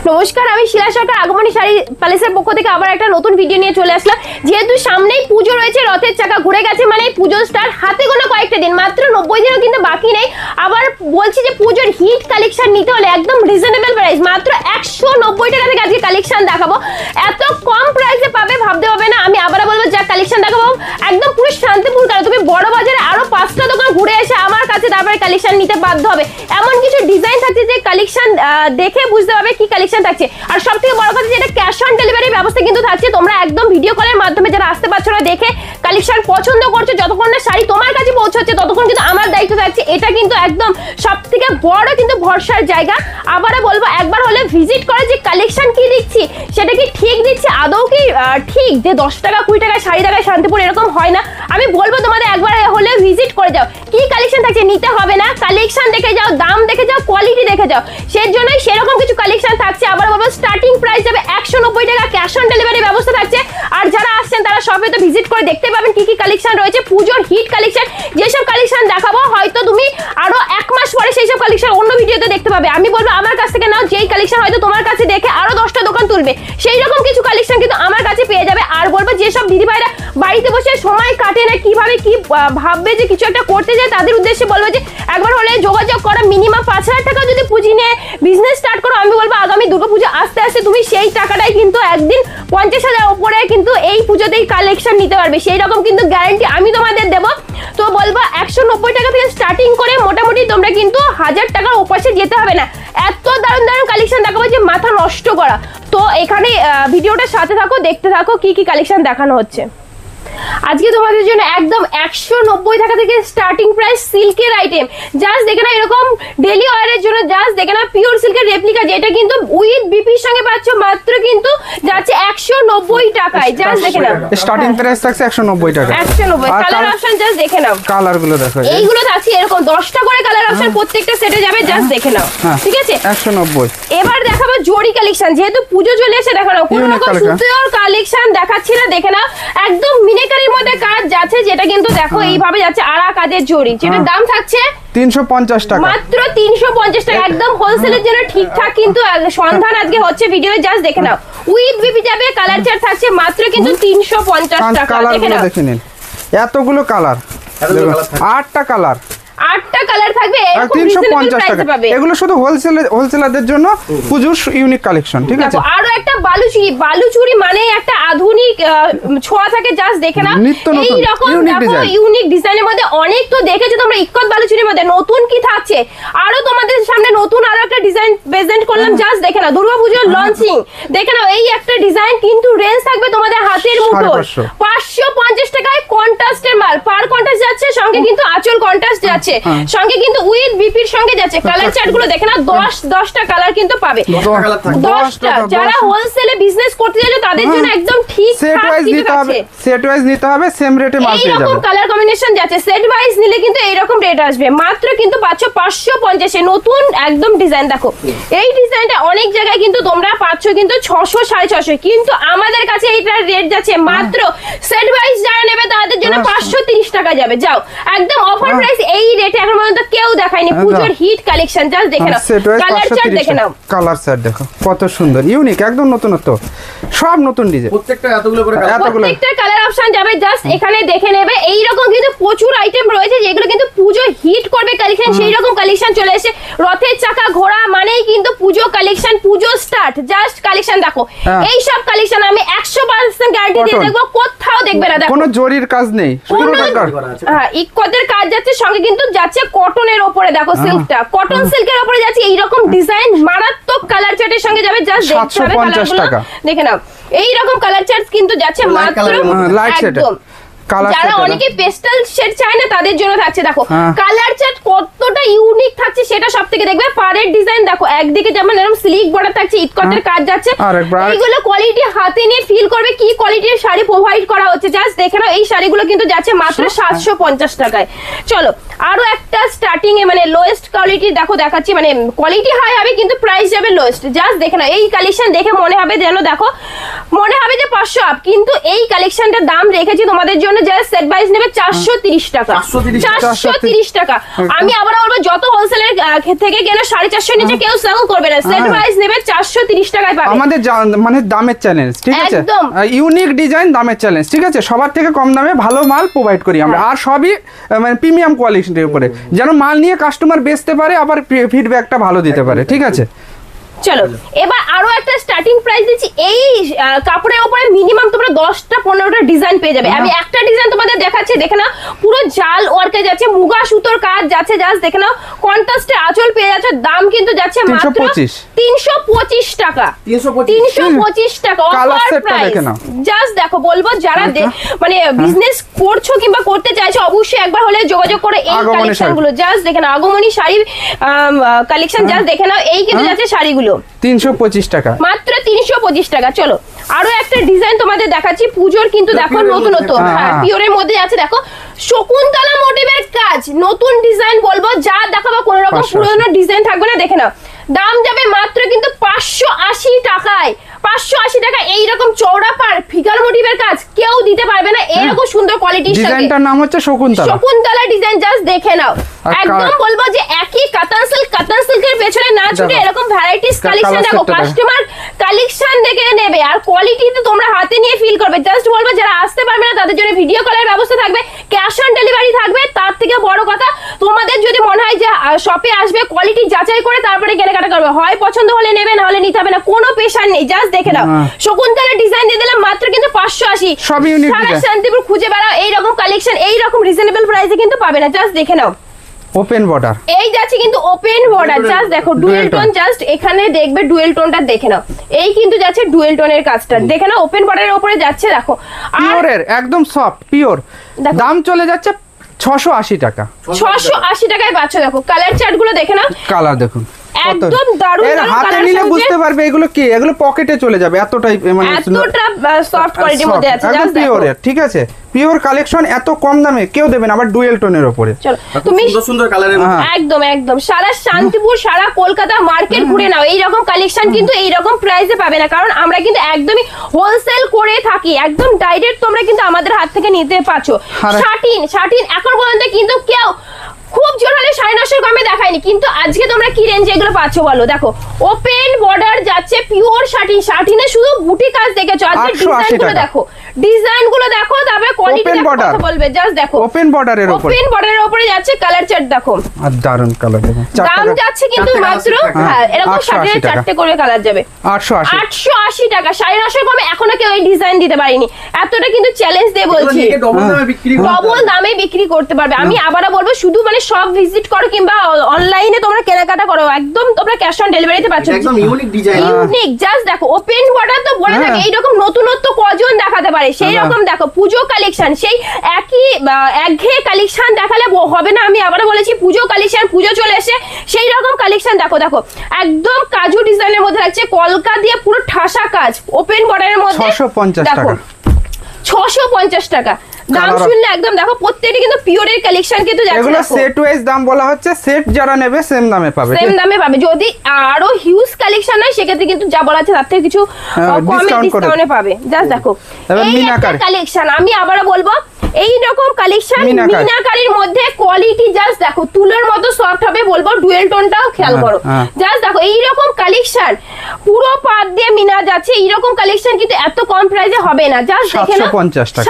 নমস্কার, আমি শিলা সরকার আগমনী শাড়ি প্যালেসের পক্ষ থেকে আবার একটা নতুন ভিডিও নিয়ে চলে আসলাম। যেহেতু সামনেই পুজো রয়েছে, রথের চাকা ঘুরে গেছে, মানে পুজো স্টার্ট হাতে গোনা কয়েকটা দিন, মাত্র 90 দিনও কিন্তু বাকি নেই। আবার বলছি যে পুজোর হিট কালেকশন নিতে হলে একদম রিজনেবল প্রাইস, মাত্র 190 টাকা থেকে আজকে কালেকশন দেখাবো। এত কম প্রাইসে পাবে ভাবতে হবে না। আমি আবার বলবো যা কালেকশন দেখাবো একদম পুরো শান্তিপূর্ণ, কারণ তুমি বড় বাজারে আরো 5টা দোকান ঘুরে এসে আমার কাছে তারপরে কালেকশন নিতে বাধ্য হবে। এমন কিছু ডিজাইন থাকছে যে কালেকশন দেখে বুঝতে পারবে কি কালেকশন থাকছে। আর সবথেকে বড় কথা যেটা ক্যাশ অন ডেলিভারি ব্যবস্থা কিন্তু থাকছে। তোমরা একদম ভিডিও কলের মাধ্যমে যারা আসতে পারছো না, দেখে কালেকশন পছন্দ করছো, যতক্ষণ না শাড়ি তোমার কাছে পৌঁছচ্ছে ততক্ষণ কিন্তু আমার দায়িত্ব থাকছে। এটা কিন্তু একদম সবথেকে বড় কিন্তু ভরসার জায়গা। আবারও বলবো একবার হলে ভিজিট করে যে কালেকশন কি দিচ্ছি সেটা কি ঠিক দিচ্ছি, আদৌ কি ঠিক যে 10 টাকা 20 টাকা শাড়ি টাকায় শান্তিপুর এরকম হয় না। আমি বলবো তোমাদের একবার হলে ভিজিট করে যাও, কি কালেকশন থাকছে নিতে হবে না, কালেকশন দেখে যাও, দাম দেখে যাও, কোয়ালিটি দেখে যাও। সেই জন্যই সেরকম কিছু কালেকশন থাকছে। আবার বলবো স্টার্টিং প্রাইস যাবে 190 টাকা, ক্যাশ অন ডেলিভারি ব্যবস্থা থাকছে। আর যারা আসছেন তারা শপে তো ভিজিট করে দেখতে পাবেন কি কি কালেকশন রয়েছে, পুজোর হিট কালেকশন। যেসব কালেকশন দেখাবো হয়তো তুমি আরো 1 মাস পরে সেই সব কালেকশন অন্য ভিডিওতে দেখতে পাবে। আমি বলবো আমার কাছ থেকে নাও, যেই কালেকশন হয়তো তোমার কাছে দেখে আরো 10টা দোকান তুলবে, সেই রকম কিছু কালেকশন কিন্তু আমার কাছে পেয়ে যাবে। আর বলবো যেসব দিদিভাইরা বাড়িতে বসে সময় কাটে না, কিভাবে কি ভাববে যে কিছু একটা করতে যায়, তাদের উদ্দেশ্যে বলবো যে একবার হলে যোগাযোগ করো। মিনিমাম 5000 টাকা যদি পুঁজি নিয়ে বিজনেস স্টার্ট করো, আমি বলবো আগামী দুর্গাপুজো আস্তে আস্তে তুমি সেই টাকাটাই কিন্তু একদিন 50,000 উপরে কিন্তু এই পুজোতেই কালেকশন নিতে পারবে। সেই রকম কিন্তু গ্যারান্টি আমি তোমাদের দেবো। তো বলবো 190 টাকা থেকে স্টার্টিং করে মোটামুটি তোমরা কিন্তু 1000 টাকার ওপাশে যেতে হবে না। এত দারুণ দারুণ কালেকশন দেখাবো যে মাথা নষ্ট করা। তো এখানে ভিডিওটার সাথে থাকো, দেখতে থাকো কি কি কালেকশন দেখানো হচ্ছে। আজকে তোমাদের জন্য একদম 190 টাকা থেকে স্টার্টিং প্রাইস সিল্কের আইটেম। জাস্ট দেখে না, এরকম ডেলি ওয়্যারের জন্য জাস্ট দেখে না, পিওর সিল্কের রেপ্লিকা, যেটা কিন্তু উইথ বিপির সঙ্গে পাচ্ছ মাত্র কিন্তু যাচ্ছে 190 টাকায়। জাস্ট দেখে নাও, স্টার্টিং প্রাইস থাকছে 190 টাকা। 190 কালার অপশন জাস্ট দেখে নাও, কালার গুলো দেখো, এইগুলো থাকছে এরকম 10টা করে কালার অপশন প্রত্যেকটা সেটে যাবে। জাস্ট দেখে নাও, ঠিক আছে 190। এবার দেখাবো জরি কালেকশন, যেহেতু পুজো চলে এসে দেখো না, কোনো রকম সুতির কালেকশন দেখাচ্ছি না। দেখে নাও একদম মিনেকারির মধ্যে কাজ যাচ্ছে, যেটা কিন্তু দেখো এইভাবে যাচ্ছে আড়া কাজের জরি, যেটার দাম থাকছে 350 টাকা, মাত্র 350 টাকা। একদম হোলসেলের জন্য ঠিকঠাক কিন্তু সন্ধান আজকে হচ্ছে ভিডিও। জাস্ট দেখে নাও উইথ বিপি যাবে, কালার চার্ট থাকছে মাত্র কিন্তু 350 টাকা। দেখে নাও, দেখে নিন এতগুলো কালার, 8টা কালার, 8টা কালার থাকবে, 350 টাকা। এগুলো শুধু হোলসেলারদের জন্য পুজোর ইউনিক কালেকশন, ঠিক আছে। আরো একটা বালুচুরি, বালুচুরি মানে একটা আধুনিক ছোঁয়া থাকে। জাস্ট দেখে না এই রকম ইউনিক ডিজাইনের মধ্যে অনেক তো দেখেছো তোমরা ইক্কত বালুচুরির মধ্যে, নতুন কি থাকছে আরো তোমাদের সামনে নতুন আরো একটা ডিজাইন প্রেজেন্ট করলাম। জাস্ট দেখে না দুর্গাপূজার লঞ্চিং, দেখে নাও এই একটা ডিজাইন, কিন্তু রেঞ্জ থাকবে তোমাদের হাতের মুঠোয় 550 টাকায়। কন্ট্রাস্টের মাল, পার কন্ট্রাস্ট যাচ্ছে, সঙ্গে কিন্তু আঁচল কন্ট্রাস্ট যাচ্ছে, সঙ্গে কিন্তু উইথ বিপির সঙ্গে যাচ্ছে। কালার চার্ট গুলো দেখে না, 10টা কালার কিন্তু পাবে, 10টা। যারা হোলসেলে বিজনেস করতে যাচ্ছে তাদের জন্য একদম ঠিক সেট ওয়াইজ নিতে হবে, সেট ওয়াইজ নিতে হবে, সেম রেটে মাল পেয়ে যাবে। এইরকম কালার কম্বিনেশন যাচ্ছে, সেট ওয়াইজ নিলে কিন্তু এইরকম রেট আসবে। মাত্র কিন্তু পাচ্ছ 550 এ নতুন একদম ডিজাইন। দেখো এই ডিজাইনটা অনেক জায়গায় কিন্তু তোমরা পাচ্ছ কিন্তু 600 650, কিন্তু আমাদের কাছে এইটার রেট যাচ্ছে মাত্র সেট ওয়াইজ যারা নেবে তাদের জন্য 530 টাকা যাবে। যাও একদম অফার প্রাইস, এই রেটে এখন পর্যন্ত কেউ দেখায়নি। পুজোর হিট কালেকশন জাস্ট দেখে নাও, কালার চার্ট দেখে নাও, কালার চার্ট দেখো কত সুন্দর ইউনিক, একদম নতুনত্ব, সব নতুন ডিজাইন, প্রত্যেকটা এতগুলো করে প্রত্যেকটা কালার অপশন যাবে। জাস্ট এখানে দেখে নেবে, এই রকম কিন্তু প্রচুর আইটেম রয়েছে যেগুলো কিন্তু পুজো হিট করবে কালেকশন। সেই রকম কালেকশন চলে এসে, রথের চাকা ঘোড়া মানেই কিন্তু পুজো কালেকশন, পুজো স্টার্ট। জাস্ট কালেকশন দেখো, এই সব কালেকশন আমি 100% গ্যারান্টি দিয়ে দেখবো, কোথাও দেখবে না। দেখো কোনো জরির কাজ নেই, হ্যাঁ ইক্কতের কাজ যাচ্ছে, সঙ্গে কিন্তু যাচ্ছে কটনের উপরে। দেখো সিল্কটা কটন সিল্কের উপরে যাচ্ছে, এইরকম ডিজাইন মারাত্মক কালার চার্টের সঙ্গে যাবে। জাস্ট দেখতে হবে কালারগুলো দেখে নাও, এই রকম কালার চার্ট কিন্তু যাচ্ছে মাত্র একদম। যারা অনেকে পেস্টাল শেড চায় না তাদের জন্য থাকছে। দেখো কালার চার্ট কতটা ইউনিক থাকছে সেটা সবথেকে দেখবে। পাড়ের ডিজাইন দেখো, একদিকে যেমন এরকম স্লিক বর্ডার থাকছে, ইটকটের কাজ যাচ্ছে, এইগুলো কোয়ালিটি হাতে নিয়ে ফিল করবে কি কোয়ালিটির শাড়ি প্রোভাইড করা হচ্ছে। জাস্ট দেখে নাও এই শাড়িগুলো কিন্তু যাচ্ছে মাত্র 750 টাকায়। চলো আরো একটা স্টার্টিং এ মানে লোয়েস্ট কোয়ালিটি দেখো দেখাচ্ছি, মানে কোয়ালিটি হাই হবে কিন্তু প্রাইস যাবে লোয়েস্ট। জাস্ট দেখে নাও এই কালেকশন দেখে মনে হবে যেন দেখো মনে হবে যে 500 আপ, কিন্তু এই কালেকশনটার দাম রেখেছি তোমাদের জন্য যারা সেট ওয়াইজ নেবে 430 টাকা, 430 টাকা। আমি আবার বলবো যত হোলসেলের থেকে কেন 450 নিচে কেউ সেল করবে না, সেট ওয়াইজ নেবে 430 টাকায় পাবে। আমাদের মানে দামের চ্যালেঞ্জ, ঠিক আছে, ইউনিক ডিজাইন দামের চ্যালেঞ্জ, ঠিক আছে, সবার থেকে কম দামে ভালো মাল প্রোভাইড করি আমরা, আর সবই মানে প্রিমিয়াম কোয়ালিটির উপরে, যেন মাল নিয়ে কাস্টমার বেচতে পারে, আবার ফিডব্যাকটা ভালো দিতে পারে, ঠিক আছে। চলো এবার আরো একটা স্টার্টিং প্রাইস দিচ্ছি। এই কাপড়ের উপরে মিনিমাম তোমরা 10টা 15টা ডিজাইন পেয়ে যাবে। আমি একটা ডিজাইন তোমাদের দেখাচ্ছি, দেখে নাও, পুরো জাল ওয়ার্কে যাচ্ছে, মুগা সুতোর কাজ যাচ্ছে, জাস্ট দেখে নাও, কন্ট্রাস্টে আঁচল পেয়ে যাচ্ছে। দাম কিন্তু যাচ্ছে মাত্র 325 টাকা, 325 টাকা অফার প্রাইস। জাস্ট দেখো, বলবো যারা মানে বিজনেস করছো কিংবা করতে চাইছো অবশ্যই একবার হলে যোগাযোগ করে এই কালেকশন গুলো। জাস্ট দেখে নাও, আগমনী শাড়ির কালেকশন, জাস্ট দেখে নাও, এই কিন্তু যাচ্ছে শাড়িগুলো 325 টাকা, মাত্র 325 টাকা। চলো আরো একটা ডিজাইন তোমাদের দেখাচ্ছি, পুজোর কিন্তু দেখো নতুনত্ব, হ্যাঁ পিওরের মধ্যে আছে, দেখো শকুন্তলা মোটিভের কাজ, নতুন ডিজাইন বলবো, যা দেখাবো কোন রকম পুরনো ডিজাইন থাকবে না। দেখে নাও, দাম যাবে মাত্র কিন্তু 580 টাকায়, 580 টাকা। এইরকম চওড়া পার ফিগার মোটিভের কাজ কেউ দিতে পারবে না, এরকম সুন্দর কোয়ালিটির সাথে। ডিজাইনটার নাম হচ্ছে শকুন্তলা ডিজাইন, জাস্ট দেখে নাও। একদম বলবো যে একই কাতান সিল্কের পেছনে না ছুটে এরকম ভ্যারাইটিস কালেকশন দেখো, কাস্টমার কালেকশন দেখে নেবে আর কোয়ালিটি তো তোমরা হাতে নিয়ে ফিল করবে। জাস্ট বলবো যারা আসতে পারবে না তাদের জন্য ভিডিও কলের ব্যবস্থা থাকবে, ক্যাশ অন ডেলিভারি থাকবে। তার থেকে বড় কথা, তোমাদের যদি মনে হয় যে শপে আসবে, কোয়ালিটি যাচাই করে তারপরে কেনাকাটা করবে, হয় পছন্দ হলে নেবে, না হলে নিতে হবে না, কোনো পেশার নেই। জাস্ট দেখে নাও, শকুন্তলা ডিজাইন দিয়ে দিলাম মাত্র কিন্তু 580। সব ইউনিক সারা শান্তিপুর খুঁজে বেড়াও এইরকম কালেকশন, এইরকম রিজনেবল প্রাইসে কিন্তু পাবে না। জাস্ট দেখে নাও, ওপেন বর্ডার, এই যাচ্ছে কিন্তু ওপেন বর্ডার, জাস্ট দেখো ডুয়েল টোন, জাস্ট এখানে দেখবে ডুয়েল টোনটা দেখে নাও, এই কিন্তু যাচ্ছে ডুয়েল টোনের কাজটা দেখে নাও, ওপেন বর্ডারের উপরে যাচ্ছে। দেখো পিওরের একদম সফট পিওর, দাম চলে যাচ্ছে 680 টাকা, 680 টাকায় পাচ্ছ। দেখো কালার চার্ট গুলো দেখে নাও, কালার দেখুন একদম দারুণ, হাতে নিলে বুঝতে পারবে এগুলো কি, এগুলো পকেটে চলে যাবে, এতটাই মানে এতটা সফট কোয়ালিটির মধ্যে আছে, জাস্ট পিওর, ঠিক আছে, পিওর কালেকশন, এত কম দামে কেউ দেবে না, আবার ডুয়েল টোনের উপরে। চলো তুমি সুন্দর কালারের মধ্যে, একদম একদম সারা শান্তিপুর সারা কলকাতা মার্কেট ঘুরে নাও, এই রকম কালেকশন কিন্তু এই রকম প্রাইসে পাবে না, কারণ আমরা কিন্তু একদমই হোলসেল করে থাকি, একদম ডাইরেক্ট তোমরা কিন্তু আমাদের হাত থেকে নিতে পারছো। শাটিন এখন পর্যন্ত কিন্তু কেউ খুব জোর হলে 950 কমে দেখায়নি, কিন্তু আজকে তোমরা কি রেঞ্জে এগুলো পাচ্ছ বলো। দেখো ওপেন বর্ডার যাচ্ছে, পিওর শাটিনে শুধু বুটি কাজ দেখেছো, আজকে ডিজাইনগুলো দেখো, ডিজাইনগুলো দেখো, তারপরে কোয়ালিটি কথা বলবে। জাস্ট দেখো ওপেন বর্ডারের উপরে যাচ্ছে, কালার চার্ট দেখো, আর দারুন কালার দেখো, দাম যাচ্ছে কিন্তু মাত্র, হ্যাঁ এরকম শাটিনের 4টে করে কালার যাবে 880 টাকা, 950 কমে এখনো কেউ এই ডিজাইন দিতে পারেনি, এতটা কিন্তু চ্যালেঞ্জ দিয়ে বলছি, ডবল দামে বিক্রি করতে পারবে। আমি আবারও বলবো, শুধু মানে সব ভিজিট করো কিংবা অনলাইনে তোমরা কেনাকাটা করো, একদম তোমরা ক্যাশ অন ডেলিভারিতে পাচ্ছ, একদম ইউনিক ডিজাইন, ইউনিক। জাস্ট দেখো ওপেন বর্ডার তো বলে থাকে, এইরকম নতুনত্ব কজন দেখাতে পারে, সেই রকম দেখো পুজো কালেকশন, সেই একই একঘেয়ে কালেকশন দেখালে হবে না। আমি আবারও বলেছি, পুজো কালেকশন, পুজো চলে এসে সেই রকম কালেকশন দেখো, দেখো একদম কাজু ডিজাইনের মধ্যে লাগছে, কলকা দিয়ে পুরো ঠাসা কাজ, ওপেন বর্ডারের মধ্যে 650 টাকা, 650 টাকা দাম শুনলে একদম দেখো, প্রত্যেকটা কিন্তু পিওরের কালেকশন কিন্তু যাচ্ছে, এগুলো সেট ওয়াইজ দাম বলা হচ্ছে, সেট যারা নেবে সেম দামে পাবে, সেম দামে পাবে। যদি আরো হিউজ কালেকশন হয় সেক্ষেত্রে কিন্তু যা বলা আছে তার থেকে কিছু কমে ডিসকাউন্টে পাবে। জাস্ট দেখো এই একটা কালেকশন, আমি আবারো বলবো এই রকম কালেকশন মিনাকারির মধ্যে কোয়ালিটি জাস্ট দেখো, তুলোর মতো সফট হবে, বলবো ডুয়েল টোনটাও খেয়াল করো। জাস্ট দেখো এই রকম কালেকশন, পুরো পাত দিয়ে মিনা যাচ্ছে, এই রকম কালেকশন কিন্তু এত কম প্রাইসে হবে না। জাস্ট দেখে নাও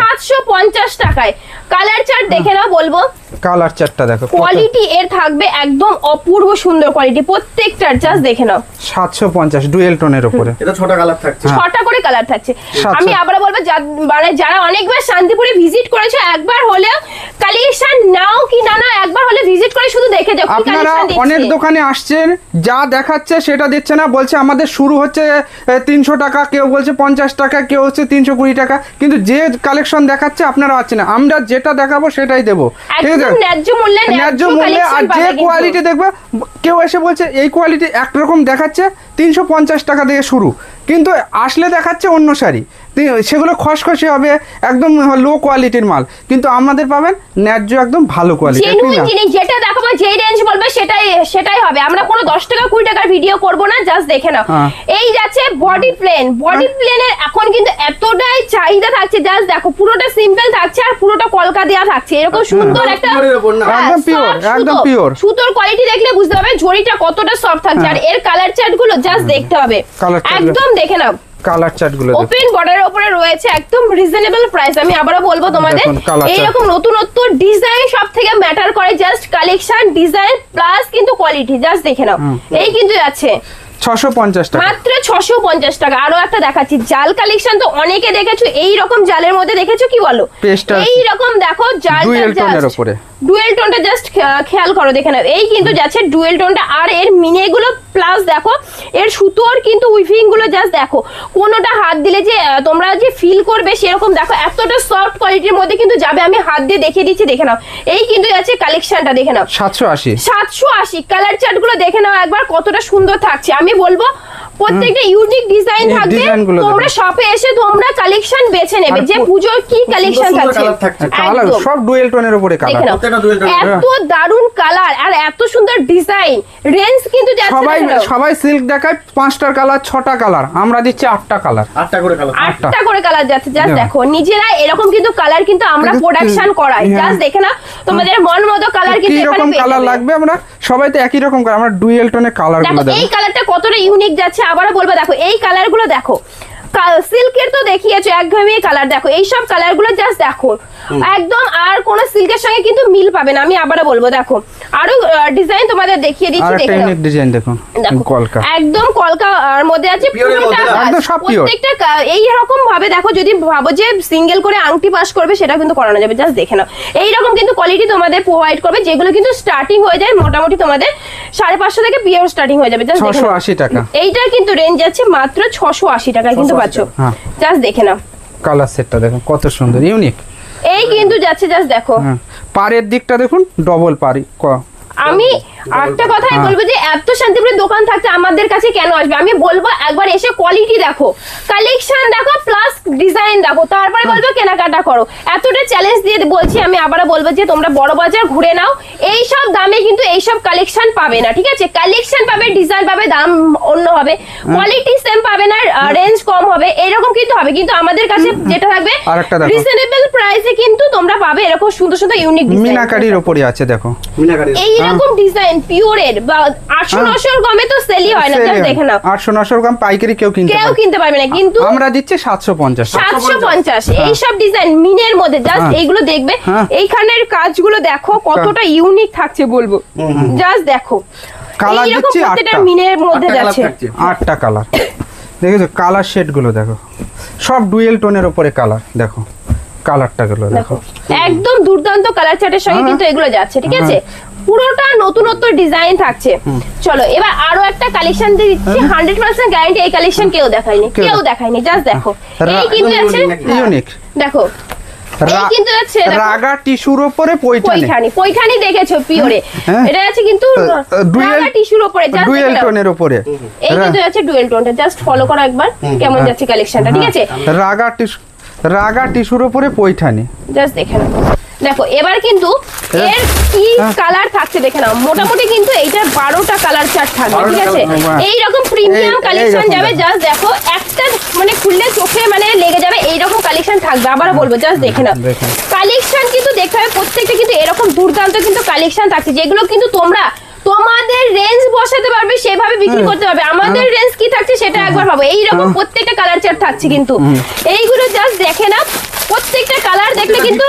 750 টাকায়, কালার চার্ট দেখে নাও, বলবো কালার চার্টটা দেখো, কোয়ালিটি এর থাকবে একদম অপূর্ব সুন্দর কোয়ালিটি প্রত্যেকটার। জাস্ট দেখে নাও 750 ডুয়েল টোনের উপরে, এটা 6টা কালার থাকছে, 6টা করে কালার থাকছে। আমি আবার বলবো যারা অনেকবার শান্তিপুরে ভিজিট করেছো, একবার হলেও কালেকশন নাও কি না একবার হলে ভিজিট করে শুধু দেখে যাও। আপনারা অনেক দোকানে আসছেন, যা দেখাচ্ছে সেটা দিচ্ছে না, বলছে আমাদের শুরু হচ্ছে 300 টাকা, কেউ বলছে 50 টাকা, কেউ হচ্ছে 320 টাকা, কিন্তু যে কালেকশন দেখাচ্ছে আপনারা পাচ্ছেন না, আমরা যেটা দেখাবো সেটাই দেবো, ঠিক আছে, ন্যায্য মূল্যে। আর যে কোয়ালিটি দেখবে, কেউ এসে বলছে এই কোয়ালিটি একরকম দেখাচ্ছে 350 টাকা দিয়ে শুরু, কিন্তু আসলে দেখাচ্ছে অন্য শাড়ি, সেগুলো খসখসে হবে, একদম লো কোয়ালিটির মাল, কিন্তু আমাদের পাবেন ন্যায্য একদম ভালো কোয়ালিটি, যেটা দেখাবো যেই রেঞ্জ বলবে সেটাই হবে। আমরা কোনো 10 টাকা 20 টাকার ভিডিও করব না, জাস্ট দেখে নাও এই যাচ্ছে বডি প্লেনের এখন কিন্তু এতটাই চাহিদা থাকছে, জাস্ট দেখো পুরোটা সিম্পল থাকছে আর পুরোটা কলকা দেওয়া থাকছে, এরকম সুন্দর একটা একদম পিওর, একদম পিওর সুতোর কোয়ালিটি দেখলে বুঝতে হবে জরিটা কতটা সফট থাকছে। আর এর কালার চার্ট গুলো জাস্ট দেখতে হবে, একদম দেখে নাও কালার চার্ট গুলো ওপেন বর্ডারের উপরে রয়েছে, একদম রিজনেবল প্রাইস। আমি আবারো বলবো তোমাদের এইরকম নতুনত্ব ডিজাইন সব থেকে ম্যাটার করে, জাস্ট কালেকশন ডিজাইন প্লাস কিন্তু কোয়ালিটি, জাস্ট দেখে নাও। এই কিন্তু আছে 650 টাকা, মাত্র 650 টাকা। আরো একটা দেখাচ্ছি জাল কালেকশন, তো অনেকে দেখেছো এই রকম জালের মধ্যে, দেখেছো কি বলো এই রকম দেখো ডুয়েল টোনের উপরে, ডুয়েল টোনটা জাস্ট খেয়াল করো দেখে নাও। এই কিন্তু যাচ্ছে ডুয়েল টোনটা, আর এর মিনে গুলো প্লাস দেখো এর সুতোর কিন্তু উইভিং গুলো জাস্ট দেখো, কোনোটা হাত দিলে যে তোমরা যে ফিল করবে সেরকম দেখো, এতটা সফট কোয়ালিটির মধ্যে কিন্তু যাবে। আমি হাত দিয়ে দেখিয়ে দিচ্ছি, দেখে নাও। এই কিন্তু যাচ্ছে কালেকশনটা দেখে নাও 780 কালার চার্ট গুলো দেখে নাও একবার কতটা সুন্দর থাকছে। আমি বলবো প্রত্যেকটা ইউনিক ডিজাইন থাকবে, তোমরা শপে এসে তোমরা কালেকশন বেছে নেবে যে পুজোর কি কালেকশন থাকছে। কালার সব ডুয়েল টোনের উপরে কালার, এত দারুন কালার আর এত সুন্দর ডিজাইন, রেঞ্জ কিন্তু সবাই সিল্ক দেখায় 5টা কালার 6টা কালার, আমরা দিচ্ছি 8টা কালার, 8টা করে কালার যাচ্ছে। জাস্ট দেখো নিজেরা এরকম কিন্তু কালার কিন্তু আমরা প্রোডাকশন করাই, জাস্ট দেখে না তোমাদের মন মতো কালার কিন্তু এখানে এরকম কালার লাগবে, আমরা সবাই তো একই রকম কালার, আমরা ডুয়েল টোনের কালার গুলো দেখো। এই কালারটা কতটা ইউনিক যাচ্ছে, আবারো বলবো দেখো এই কালার গুলো দেখো, সিল্কের তো দেখিয়েছো একঘেয়েমি কালার, দেখো এই সব কালার গুলো জাস্ট দেখো একদম আর কোন সিল্কের সঙ্গে কিন্তু মিল পাবে না। আমি আবারো বলবো দেখো আরো ডিজাইন তোমাদের দেখিয়ে দিচ্ছি, দেখো ইউনিক ডিজাইন দেখো, কলকা একদম কলকার মধ্যে আছে পুরোটা, একদম সব পিওর। প্রত্যেকটা এই রকম ভাবে দেখো, যদি ভাবো যে সিঙ্গেল করে আংটি পাস করবে সেটা কিন্তু করানো যাবে, জাস্ট দেখে নাও। এই রকম কিন্তু কোয়ালিটি তোমাদের প্রোভাইড করবে, যেগুলো কিন্তু স্টার্টিং হয়ে যায় মোটামুটি তোমাদের 550 থেকে পিওর স্টার্টিং হয়ে যাবে, জাস্ট 680 টাকা। এইটার কিন্তু রেঞ্জ আছে মাত্র 680 টাকায় কিন্তু পাচ্ছ, জাস্ট দেখে নাও। কালার সেটটা দেখো কত সুন্দর ইউনিক, এই কিন্তু যাচ্ছে জাস্ট দেখো পাড়ের দিকটা দেখুন ডবল পাড়ি। আমি একটা কথাই বলবো যে এত শান্তিপুরের দোকান থাকতে আমাদের কাছে কেন আসবে, আমি বলবো একবার এসে কোয়ালিটি দেখো, কালেকশন দেখো প্লাস ডিজাইন দেখো, তারপরে বলবো কেনাকাটা করো। এতটা চ্যালেঞ্জ দিয়ে বলছি, আমি আবারও বলবো যে তোমরা বড় বাজার ঘুরে নাও, এই সব দামে কিন্তু এই সব কালেকশন পাবে না, ঠিক আছে? কালেকশন পাবে, ডিজাইন পাবে, দাম অন্য হবে, কোয়ালিটি সেম পাবে না, রেঞ্জ কম হবে, এরকম কিন্তু হবে। কিন্তু আমাদের কাছে যেটা থাকবে রিজনেবল প্রাইসে কিন্তু তোমরা পাবে এরকম সুন্দর সুন্দর ইউনিক ডিজাইন। মিনাকারির উপরে আছে দেখো, মিনাকারি এইরকম ডিজাইন পিওরের 800-900 গ্রামে তো সেলই হয় না, জাস্ট দেখে নাও। 800-900 গ্রাম পাইকারি কেউ কিনতে পারবে না, কিন্তু আমরা দিচ্ছি 750 এই সব ডিজাইন মিনের মধ্যে, জাস্ট এইগুলো দেখবে, এইখানের কাজগুলো দেখো কতটা ইউনিক থাকছে বলবো, জাস্ট দেখো কালার দিচ্ছি 8টা মিনের মধ্যে যাচ্ছে, 8টা কালার দেখেছো, কালার শেড গুলো দেখো সব ডুয়েল টোনের উপরে কালার, দেখো কালারটা গুলো দেখো একদম দুর্দান্ত কালার চার্টের সঙ্গে কিন্তু এগুলো যাচ্ছে, ঠিক আছে? পুরোটা নতুনত্ব ডিজাইন থাকছে। চলো এবার আরো একটা কালেকশন দিচ্ছি, 100% গ্যারান্টি, এই কালেকশন কেউ দেখায়নি, জাস্ট দেখো এই কিন্তু আছে ইউনিক, দেখো এই কিন্তু আছে রাগা টিস্যুর উপরে পয়খানি দেখেছো পিওরে, এটা আছে কিন্তু রাগা টিস্যুর উপরে, জাস্ট ডুয়েল টোনের উপরে, এই কিন্তু আছে ডুয়েল টোনটা, জাস্ট ফলো করো একবার কেমন যাচ্ছে কালেকশনটা, ঠিক আছে? রাগা টিস্যুর উপরে পয়ঠানি, জাস্ট দেখে নাও। দেখো এবার কিন্তু এর কি কালার থাকছে দেখে নাও, মোটামুটি কিন্তু এইটার 12টা কালার চার্ট থাকবে, ঠিক আছে? এইরকম প্রিমিয়াম কালেকশন যাবে, জাস্ট দেখো একটা মানে খুললে চোখে মানে লেগে যাবে, এইরকম কালেকশন থাকবে। আবার বলবো জাস্ট দেখে নাও, কালেকশন কিন্তু দেখতে হবে প্রত্যেকটা কিন্তু এরকম দুর্দান্ত কিন্তু কালেকশন থাকছে, যেগুলো কিন্তু তোমরা তোমাদের রেঞ্জ বসাতে পারবে, সেভাবে বিক্রি করতে পারবে। আমাদের রেঞ্জ কি থাকছে সেটা একবার ভাবো, এইরকম প্রত্যেকটা কালার চার্ট থাকছে কিন্তু, এইগুলো জাস্ট দেখে না, প্রত্যেকটা কালার দেখলে কিন্তু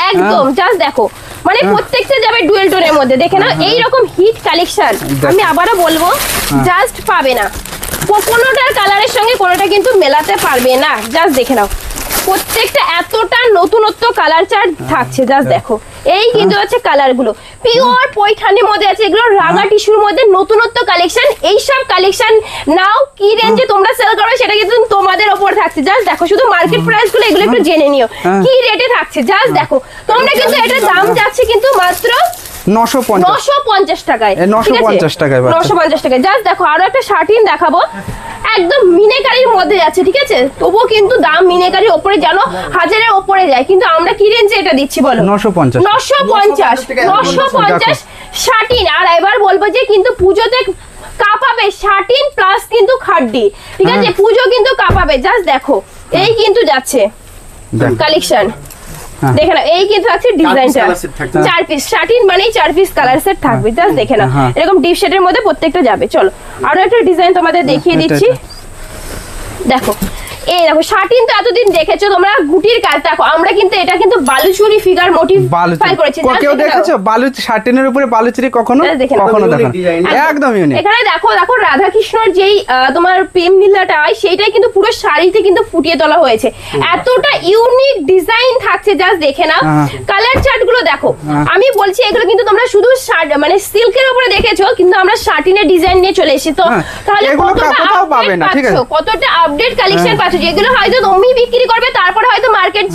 একদম জাস্ট দেখো মানে প্রত্যেকটা যাবে ডুয়েল টোনের মধ্যে, দেখে নাও এইরকম হিট কালেকশন। আমি আবারও বলবো জাস্ট পাবে না, কোনোটার কালারের সঙ্গে কোনোটা কিন্তু মেলাতে পারবে না, জাস্ট দেখে নাও প্রত্যেকটা এতটা নতুনত্ব কালার চার্ট থাকছে, জাস্ট দেখো এই কিন্তু আছে কালার গুলো পিওর পয়ঠানির মধ্যে আছে, এগুলো রাঙা টিস্যুর মধ্যে নতুনত্ব কালেকশন। এই সব কালেকশন নাও, কি রেঞ্জে তোমরা সেল করবে সেটা কিন্তু তোমাদের উপর থাকছে, জাস্ট দেখো শুধু মার্কেট প্রাইস গুলো এগুলো একটু জেনে নিও কি রেটে থাকছে, জাস্ট দেখো তোমরা কিন্তু এটার দাম যাচ্ছে কিন্তু মাত্র 950 টাকায়, 950 টাকায়, 950 টাকায়। জাস্ট দেখো আরো একটা শার্টিন দেখাবো, একদম মিনেকারির মধ্যে যাচ্ছে, ঠিক আছে? তবুও কিন্তু দাম মিনেকারির উপরে জানো 1000-এর উপরে যায়, কিন্তু আমরা কি রেঞ্জে এটা দিচ্ছি বলো? 950 শার্টিন। আর এবার বলবো যে কিন্তু পুজোতে কাঁপাবে, শাটিন প্লাস কিন্তু খাড্ডি, ঠিক আছে, পুজো কিন্তু কাঁপাবে। জাস্ট দেখো এই কিন্তু যাচ্ছে কালেকশন, দেখে নাও, এই কিন্তু আছে ডিজাইনটা 4 পিস, শাটিন মানেই 4 পিস কালার সেট থাকবে। জাস্ট দেখে নাও, এরকম ডিপ শেডের মধ্যে প্রত্যেকটা যাবে। চলো আরো একটা ডিজাইন তোমাদের দেখিয়ে দিচ্ছি। দেখো এই দেখো, শাটিন তো এতদিন দেখেছো তোমরা, গুটির কাজ। দেখো আমরা কিন্তু এটা কিন্তু বালুচুরি ফিগার মোটিভ ফাই করেছি। কেউ দেখেছো বালুচরি শাটিনের উপরে বালুচরি কখনো? কখনো দেখো, একদম ইউনিক। এখানে দেখো দেখো রাধা কৃষ্ণর যেই তোমার প্রেম লীলাটা হয় সেইটাই কিন্তু পুরো শাড়িতে কিন্তু ফুটিয়ে তোলা হয়েছে। এতটা ইউনিক ডিজাইন থাকছে, জাস্ট দেখে নাও। কালার চার্ট গুলো দেখো, আমি বলছি এগুলো কিন্তু তোমরা শুধু মানে সিল্কের উপরে দেখেছো, কিন্তু আমরা শাটিনের ডিজাইন নিয়ে চলে এসেছি। তো তাহলে কতটা আপডেট কালেকশন পাচ্ছ, যেগুলো হয়তো তুমি বিক্রি করবে তারপরে হয়তো মার্কেট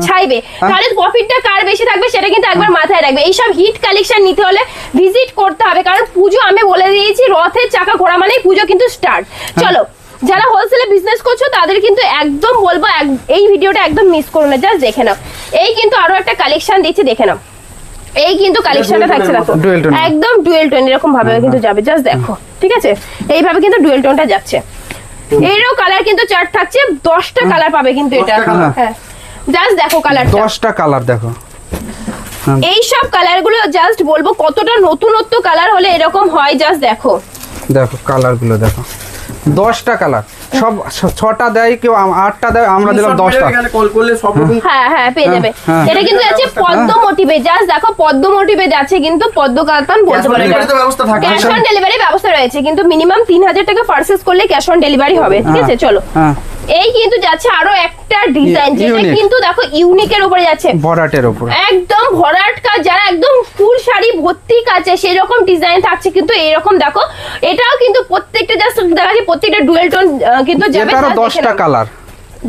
ছাইবে, তাহলে প্রফিটটা কার বেশি থাকবে সেটা কিন্তু একবার মাথায় রাখবে। এইসব হিট কালেকশন নিতে হলে ভিজিট করতে হবে, কারণ পুজো আমি বলে দিয়েছি রথের চাকা ঘোরা মানেই পুজো কিন্তু স্টার্ট। চলো যারা হোলসেলে বিজনেস করছো তাদের কিন্তু একদম বলবো এই ভিডিওটা একদম মিস করো না। জাস্ট দেখে নাও, এই কিন্তু আরো একটা কালেকশন দিচ্ছি, দেখে নাও। এই কিন্তু কালেকশনটা থাকছে দেখো, একদম ডুয়েল টোন এরকম ভাবে কিন্তু যাবে। জাস্ট দেখো, ঠিক আছে, এইভাবে কিন্তু ডুয়েল টোনটা যাচ্ছে। এরও কালার কিন্তু চার্ট থাকছে, 10টা কালার পাবে কিন্তু এটা। হ্যাঁ জাস্ট দেখো কালার, 10টা কালার দেখো। এই সব কালার গুলো জাস্ট বলবো কতটা নতুনত্ব কালার হলে এরকম হয়। জাস্ট দেখো, দেখো কালার গুলো দেখো, 10টা কালার, সব 6টা দেয়, কেউ 8টা দেয়, আমরা দিলাম 10টা। এখানে কল করলে সব রকম হ্যাঁ পেয়ে যাবে। এটা কিন্তু আছে পদ্ম মোটিভে। জাস্ট দেখো পদ্ম মোটিভে যাচ্ছে, কিন্তু পদ্ম কাতান বলতে পারে। ক্যাশ অন ডেলিভারি ব্যবস্থা রয়েছে, কিন্তু মিনিমাম 3000 টাকা পারচেজ করলে ক্যাশ অন ডেলিভারি হবে, ঠিক আছে। চলো এই কিন্তু যাচ্ছে আরো একটা ডিজাইন, যেটা কিন্তু দেখো ইউনিকের উপরে যাচ্ছে, ভরাটের উপরে, একদম ভরাট কাজ, যারা একদম ফুল শাড়ি ভর্তি কাজে সেই রকম ডিজাইন থাকছে। কিন্তু এইরকম দেখো, এটাও কিন্তু প্রত্যেকটা জাস্ট দেখা যাচ্ছে প্রত্যেকটা ডুয়েল টোন কিন্তু যাবে। 10টা কালার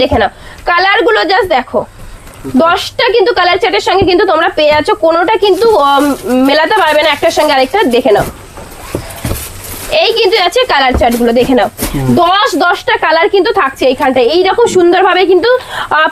দেখে নাও, কালার গুলো জাস্ট দেখো, 10টা কিন্তু কালার চার্টের সঙ্গে কিন্তু তোমরা পেয়ে যাচ্ছ, কোনোটা কিন্তু মেলাতে পারবে না একটার সঙ্গে আরেকটা। দেখে নাও, এই কিন্তু আছে কালার চার্ট গুলো, দেখে নাও, 10টা কালার কিন্তু থাকছে এইখানটায়। এইরকম সুন্দর ভাবে কিন্তু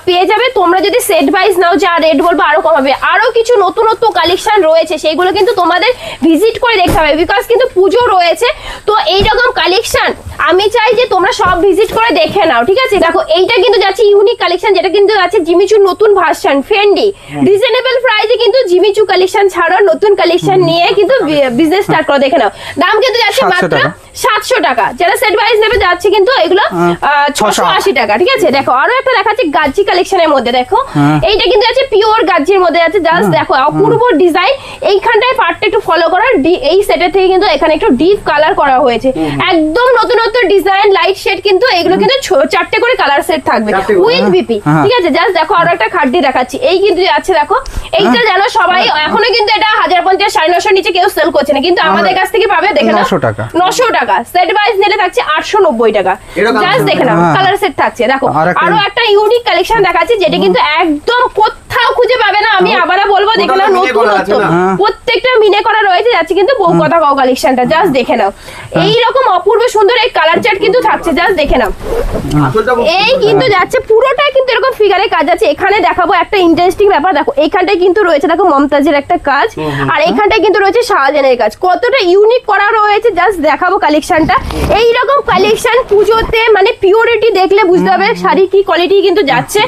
পেয়ে যাবে। তোমরা যদি সেট ওয়াইজ নাও, যা রেট বলবো আরো কম হবে। আরো কিছু নতুনত্ব কালেকশন রয়েছে, সেইগুলো কিন্তু তোমাদের ভিজিট করে দেখতে হবে, বিকজ কিন্তু পুজো রয়েছে। তো এইরকম কালেকশন আমি চাই যে তোমরা সব ভিজিট করে দেখে নাও, ঠিক আছে। দেখো এইটা কিন্তু যাচ্ছে ইউনিক কালেকশন, যেটা কিন্তু আছে জিমিচুর নতুন ভার্সন ফেন্ডি। রিজনেবল প্রাইসে কিন্তু জিমিচু কালেকশন ছাড়াও নতুন কালেকশন নিয়ে কিন্তু বিজনেস স্টার্ট করে। দেখে নাও, দাম কিন্তু যাচ্ছে মাত্র 700 টাকা। যারা সেট ওয়াইজ নেবে যাচ্ছে কিন্তু এগুলো 680 টাকা, ঠিক আছে। দেখো আরো একটা দেখাচ্ছি গাজ্জি কালেকশনের মধ্যে, দেখো এইটা কিন্তু আছে পিওর গাজ্জির মধ্যে আছে। জাস্ট দেখো অপূর্ব ডিজাইন, এইখানটায় পার্টটা একটু ফলো করার, এই সেটের থেকে কিন্তু এখানে একটু ডিপ কালার করা হয়েছে, একদম নতুনত্ব ডিজাইন, লাইট শেড। কিন্তু এগুলো কিন্তু 4টে করে কালার সেট থাকবে উইথ বিপি, ঠিক আছে। জাস্ট দেখো আরো একটা খাড্ডি দেখাচ্ছি, এই কিন্তু আছে দেখো, এইটা জানো সবাই এখনো কিন্তু এটা 1050 950 নিচে কেউ সেল করছে না, কিন্তু আমাদের কাছ থেকে পাবে দেখে নাও 900 টাকা। 900 টাকা সেট ওয়াইজ নিলে থাকছে 890 টাকা। জাস্ট দেখে নাও কালার সেট থাকছে। দেখো আরো একটা ইউনিক কালেকশন দেখাচ্ছি, যেটা কিন্তু একদম কোথাও খুঁজে পাবে না। আমি আবারও বলবো, দেখে নাও নতুনত্ব, প্রত্যেকটা মিনে করা রয়েছে, যাচ্ছে কিন্তু বউ কথা কও কালেকশনটা। জাস্ট দেখে নাও, এইরকম অপূর্ব সুন্দর এই কালার চার্ট কিন্তু থাকছে। জাস্ট দেখে নাও, এই কিন্তু যাচ্ছে পুরোটা কিন্তু এরকম ফিগারের কাজ আছে। এখানে দেখাবো একটা ইন্টারেস্টিং ব্যাপার, দেখো এইখানটায় কিন্তু রয়েছে দেখো মমতাজের একটা কাজ, আর এইখানটায় কিন্তু রয়েছে শাহজাহানের কাজ, কতটা ইউনিক করা রয়েছে। জাস্ট দেখাবো কালেকশনটা। এইরকম কালেকশন পুজোতে মানে পিওরিটি দেখলে বুঝতে হবে শাড়ি কি কোয়ালিটি কিন্তু যাচ্ছে।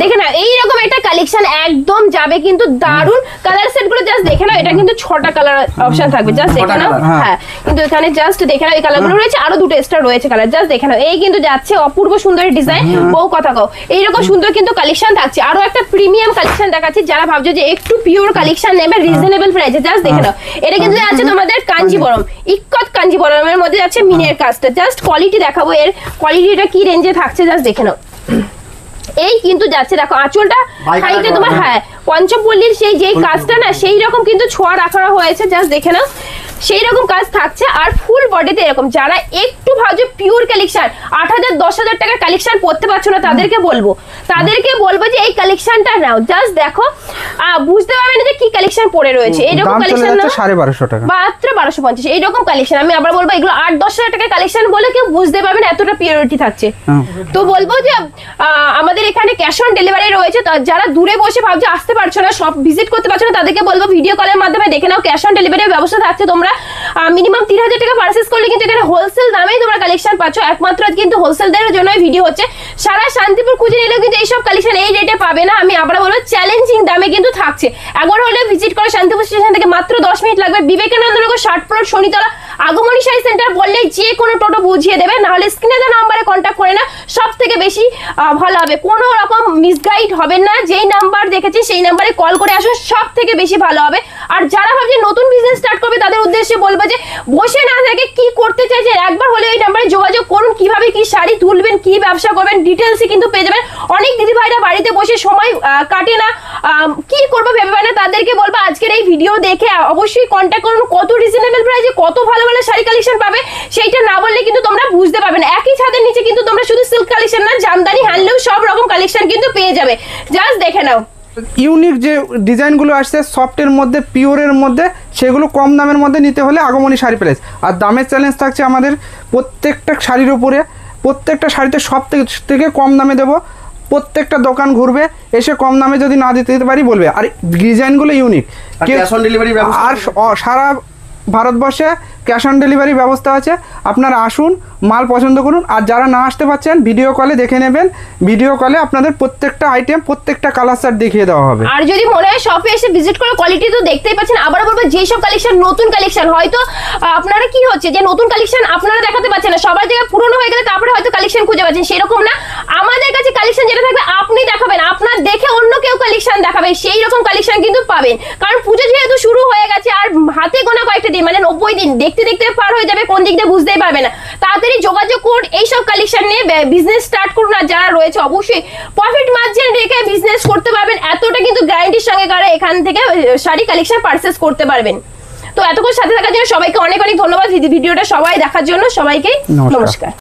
দেখে নাও এইরকম একটা কালেকশন একদম যাবে কিন্তু দারুন। কালার সেট গুলো জাস্ট দেখে নাও, এটা কিন্তু 6টা কালার অপশন থাকবে। জাস্ট দেখে নাও, হ্যাঁ কিন্তু এখানে জাস্ট দেখে নাও এই কালার গুলো রয়েছে, আরো 2টো এক্সট্রা রয়েছে কালার। জাস্ট দেখে নাও, এই কিন্তু যাচ্ছে অপূর্ব সুন্দর ডিজাইন, বউ কথা কও, এইরকম সুন্দর কিন্তু কালেকশন থাকছে। আরো একটা প্রিমিয়াম কালেকশন দেখাচ্ছি, যারা ভাবছো যে একটু পিওর কালেকশন নেবে রিজনেবল প্রাইসে। জাস্ট দেখে নাও, এটা কিন্তু যাচ্ছে তোমাদের কাঞ্জিবরম, ইক্কত কাঞ্জিবরমের মধ্যে যাচ্ছে মিনের কাজটা। জাস্ট কোয়ালিটি দেখাবো, এর কোয়ালিটিটা কি রেঞ্জে থাকছে। জাস্ট দেখে নাও, এই কিন্তু যাচ্ছে দেখো আঁচলটা হাইটে তোমার, হ্যাঁ পঞ্চপল্লীর সেই যেই কাজটা না সেই রকম কিন্তু ছোঁয়া রাখা হয়েছে। জাস্ট দেখে নাও, সেই রকম কাজ থাকছে। আর ফুল বডিতে এরকম, যারা একটু ভাবছো পিওর কালেকশন 8000 10000 টাকার কালেকশন পড়তে পারছো না, তাদেরকে বলবো যে এই কালেকশনটা নাও। জাস্ট দেখো বুঝতে পারবে না যে কি কালেকশন পড়ে রয়েছে। এইরকম কালেকশন না 1250 টাকা, মাত্র 1250। এইরকম কালেকশন আমি আবার বলবো, এগুলো 8-10 হাজার টাকার কালেকশন বলে কেউ বুঝতে পারবে না এতটা পিওরিটি থাকছে। তো বলবো যে আমাদের এখানে ক্যাশ অন ডেলিভারি রয়েছে। তো যারা দূরে বসে ভাবছো আসতে পারছো না, সব ভিজিট করতে পারছো না, তাদেরকে বলবো ভিডিও কলের মাধ্যমে দেখে নাও, ক্যাশ অন ডেলিভারির ব্যবস্থা থাকছে। তোমরা তোমরা মিনিমাম 3000 টাকা পারচেস করলে কিন্তু এখানে হোলসেল দামেই তোমরা কালেকশন পাচ্ছ। একমাত্র কিন্তু হোলসেলদের জন্য ভিডিও হচ্ছে। সারা শান্তিপুর খুঁজে নিলেও কিন্তু এইসব কালেকশন এই রেটে পাবে না। আমি আবার বলবো চ্যালেঞ্জিং দামে কিন্তু থাকছে। একবার হলে ভিজিট করে শান্তিপুর স্টেশন থেকে মাত্র 10 মিনিট লাগবে। বিবেকানন্দ নগর 60 ফ্লোর শনিতলা আগমনী শাড়ি সেন্টার বললেই যে কোনো টোটো বুঝিয়ে দেবে, নাহলে স্ক্রিনে দেওয়া নাম্বারে কন্ট্যাক্ট করে না, সব থেকে বেশি ভালো হবে। কোনো রকম মিসগাইড হবেন না, যেই নাম্বার দেখেছি সেই নাম্বারে কল করে আসুন, সব থেকে বেশি ভালো হবে। আর যারা ভাবছে নতুন বিজনেস স্টার্ট করবে তাদের উদ্দেশ্যে বলবো যে বসে না থেকে কি করতে চাইছে একবার হলে এই নাম্বারে যোগাযোগ করুন। কিভাবে কি শাড়ি তুলবেন, কি ব্যবসা করবেন, ডিটেলসে কিন্তু পেয়ে যাবেন। অনেক দিদি ভাইরা বাড়িতে বসে সময় কাটে না, কি করবো ভেবে পায় না, তাদেরকে বলবো আজকের এই ভিডিও দেখে অবশ্যই কন্ট্যাক্ট করুন। কত রিজনেবল প্রাইসে কত ভালো ভালো শাড়ি কালেকশন পাবে সেইটা না বললে কিন্তু তোমরা বুঝতে পারবে না। একই ছাদের নিচে কিন্তু তোমরা শুধু সিল্ক কালেকশন না, জামদানি, হ্যান্ডলুম সব রকম কালেকশন কিন্তু পেয়ে যাবে। জাস্ট দেখে নাও। ইউনিক যে ডিজাইনগুলো আসছে সফটের মধ্যে, পিওরের মধ্যে, সেগুলো কম দামের মধ্যে নিতে হলে আগমনী শাড়ি প্লেস। আর দামের চ্যালেঞ্জ থাকছে আমাদের প্রত্যেকটা শাড়ির উপরে, প্রত্যেকটা শাড়িতে সব থেকে কম দামে দেবো। প্রত্যেকটা দোকান ঘুরবে, এসে কম দামে যদি না দিতে পারি বলবে। আর ডিজাইনগুলো ইউনিক, আর সারা ভারতবর্ষে ক্যাশ অন ডেলিভারি ব্যবস্থা আছে। আপনারা আসুন, মাল পছন্দ করুন। আর যারা না আসতে পারছেন ভিডিও কলে দেখে নেবেন। ভিডিও কলে আপনাদের প্রত্যেকটা আইটেম, প্রত্যেকটা কালার চার্ট দেখিয়ে দেওয়া হবে। আর যদি মনে হয় শপে এসে ভিজিট করে কোয়ালিটি তো দেখতেই পাচ্ছেন। আবার বলবো যেসব কালেকশন নতুন কালেকশন, হয়তো আপনারা কি হচ্ছে যে নতুন কালেকশন আপনারা দেখাতে পাচ্ছেন না, সবার জায়গায় পুরনো হয়ে গেলে তারপরে হয়তো কালেকশন খুঁজে পাচ্ছেন, সেরকম না। আমাদের কাছে কালেকশন যেটা থাকবে আপনি দেখাবেন, আপনার দেখে অন্য কেউ কালেকশন দেখাবে, সেই রকম কালেকশন কিন্তু পাবেন। কারণ পুজো যেহেতু শুরু হয়ে গেছে আর হাতে গোনা কয়েকটা দিন, মানে 90 দিন, দেখতে দেখতে পার হয়ে যাবে, কোন দিক দিয়ে বুঝতেই পারবে না। তাড়াতাড়ি যোগাযোগ করুন, এইসব কালেকশন নিয়ে বিজনেস স্টার্ট করুন। আর যারা রয়েছে অবশ্যই প্রফিট মার্জিন রেখে বিজনেস করতে পারবেন, এতটা কিন্তু গ্যারান্টির সঙ্গে কারা এখান থেকে শাড়ি কালেকশন পারচেস করতে পারবেন। তো এতক্ষণ সাথে থাকার জন্য সবাইকে অনেক অনেক ধন্যবাদ। ভিডিওটা সবাই দেখার জন্য সবাইকে নমস্কার।